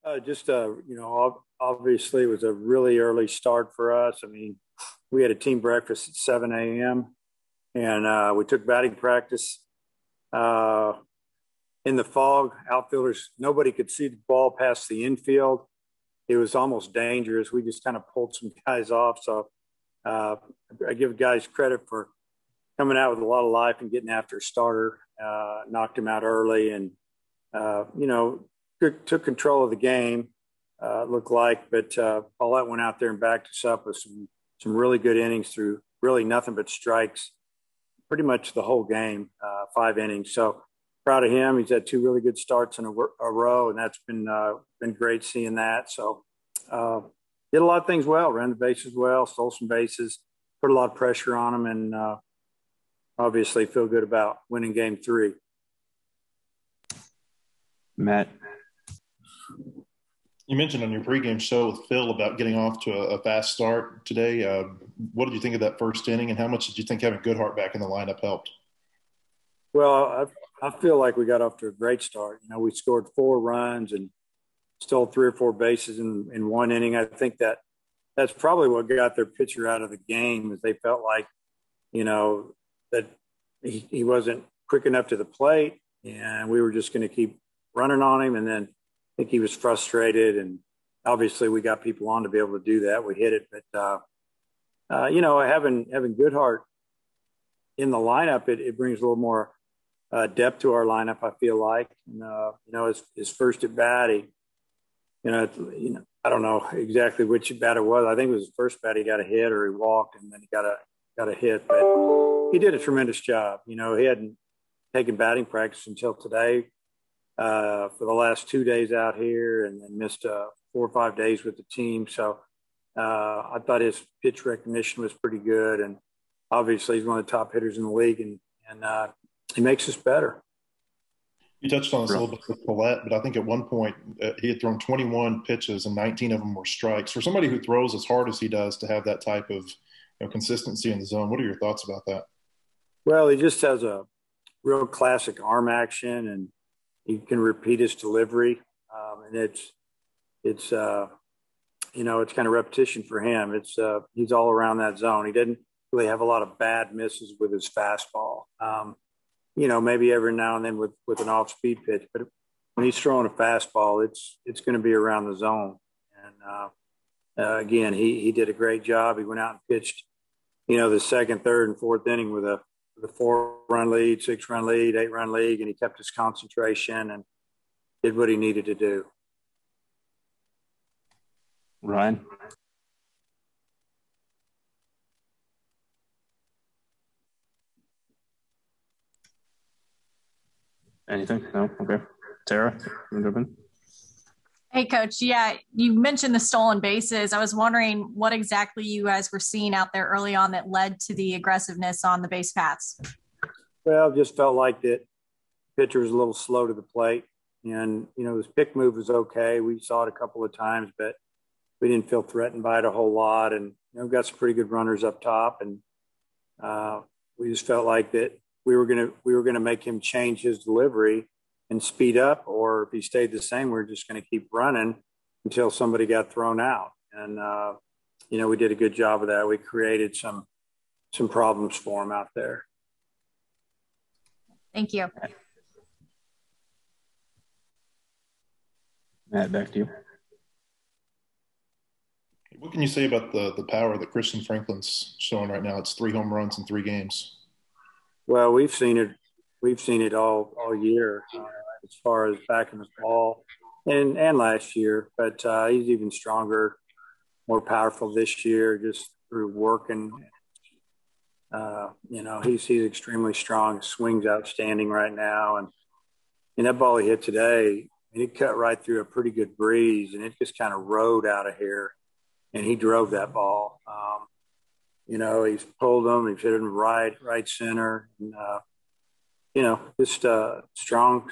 Obviously it was a really early start for us. I mean, we had a team breakfast at 7 a.m. and we took batting practice uh, in the fog. Outfielders, nobody could see the ball past the infield. It was almost dangerous. We just kind of pulled some guys off. So uh, I give guys credit for coming out with a lot of life and getting after a starter. Knocked him out early and, uh, you know, took control of the game, looked like. But Paulette went out there and backed us up with some really good innings through really nothing but strikes pretty much the whole game, 5 innings. So proud of him. He's had two really good starts in a row, and that's been great seeing that. So did a lot of things well, ran the bases well, stole some bases, put a lot of pressure on him, and obviously feel good about winning game 3. Matt. You mentioned on your pregame show with Phil about getting off to a fast start today. What did you think of that first inning, and how much did you think having Goodhart back in the lineup helped? Well, I feel like we got off to a great start. You know, we scored 4 runs and stole 3 or 4 bases in 1 inning. I think that's probably what got their pitcher out of the game, is they felt like, you know, that he wasn't quick enough to the plate, and we were just going to keep running on him. And then I think he was frustrated, and obviously we got people on to be able to do that. We hit it, but having Goodhart in the lineup, it brings a little more depth to our lineup. I feel like, and, his first at bat, I don't know exactly which at bat it was. I think it was his first bat. He got a hit, or he walked, and then he got a hit. But he did a tremendous job. You know, he hadn't taken batting practice until today. For the last 2 days out here, and then missed 4 or 5 days with the team. So I thought his pitch recognition was pretty good, and obviously he's one of the top hitters in the league, and he makes us better. You touched on this a little bit with Paulette, but I think at one point he had thrown 21 pitches and 19 of them were strikes. For somebody who throws as hard as he does, to have that type of consistency in the zone, what are your thoughts about that? Well, he just has a real classic arm action, and he can repeat his delivery, and it's kind of repetition for him. He's all around that zone. He didn't really have a lot of bad misses with his fastball. Maybe every now and then with an off-speed pitch, but when he's throwing a fastball, it's going to be around the zone. And again, he did a great job. He went out and pitched, the second, third, and fourth inning with a 4-run lead, 6-run lead, 8-run lead, and he kept his concentration and did what he needed to do. Ryan? Anything? No? Okay. Tara, you want to jump in? Hey, Coach. Yeah, you mentioned the stolen bases. I was wondering what exactly you guys were seeing out there early on that led to the aggressiveness on the base paths. Well, just felt like that pitcher was a little slow to the plate. And, his pick move was okay. We saw it a couple of times, but we didn't feel threatened by it a whole lot. And, got some pretty good runners up top. And we just felt like that we were gonna make him change his delivery and speed up, or if he stayed the same, we we're just going to keep running until somebody got thrown out. And, we did a good job of that. We created some problems for him out there. Thank you. Matt, back to you. What can you say about the power that Kristen Franklin's showing right now? It's 3 home runs in 3 games. Well, we've seen it all year, as far as backing the ball, and last year. But he's even stronger, more powerful this year, just through working. He's extremely strong. His swing's outstanding right now, and that ball he hit today, it cut right through a pretty good breeze, and it just kind of rode out of here, and he drove that ball. He's pulled them, he's hit them right center, and just a strong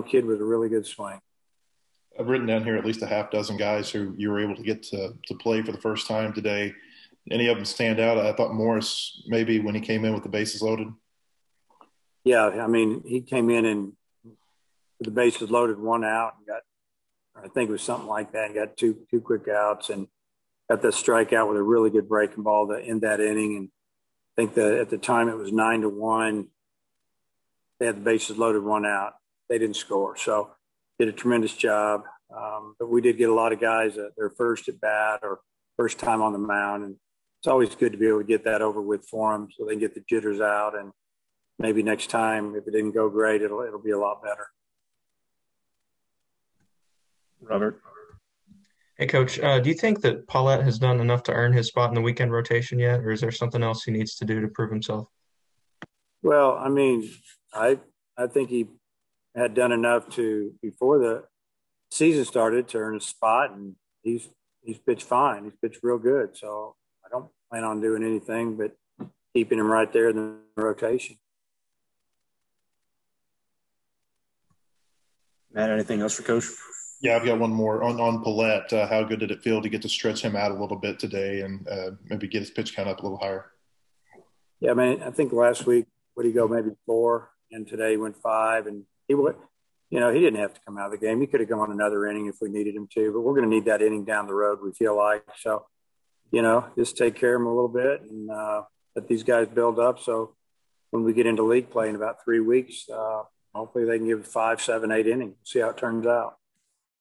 kid with a really good swing. I've written down here at least a half dozen guys who you were able to get to play for the first time today. Any of them stand out? I thought Morris, maybe when he came in with the bases loaded. Yeah, I mean, he came in and with the bases loaded, 1 out, and I think it was something like that. He got two quick outs and got the strikeout with a really good breaking ball to end that inning. And I think that at the time it was 9-1. They had the bases loaded, one out. They didn't score. So did a tremendous job. But we did get a lot of guys at their first at bat or first time on the mound. And it's always good to be able to get that over with for them so they can get the jitters out. And maybe next time, if it didn't go great, it'll be a lot better. Robert. Hey, Coach, do you think that Paulette has done enough to earn his spot in the weekend rotation yet, or is there something else he needs to do to prove himself? Well, I mean, I think he had done enough to before the season started to earn a spot, and he's pitched fine. He's pitched real good. So I don't plan on doing anything but keeping him right there in the rotation. Matt, anything else for Coach? Yeah, I've got one more on Paulette. How good did it feel to get to stretch him out a little bit today and maybe get his pitch count up a little higher? Yeah, I mean, I think last week, would he go maybe 4, and today he went 5, and he would, he didn't have to come out of the game. He could have gone another inning if we needed him to, but we're going to need that inning down the road, we feel like. So, just take care of him a little bit and let these guys build up. So when we get into league play in about 3 weeks, hopefully they can give 5, 7, 8 innings, see how it turns out.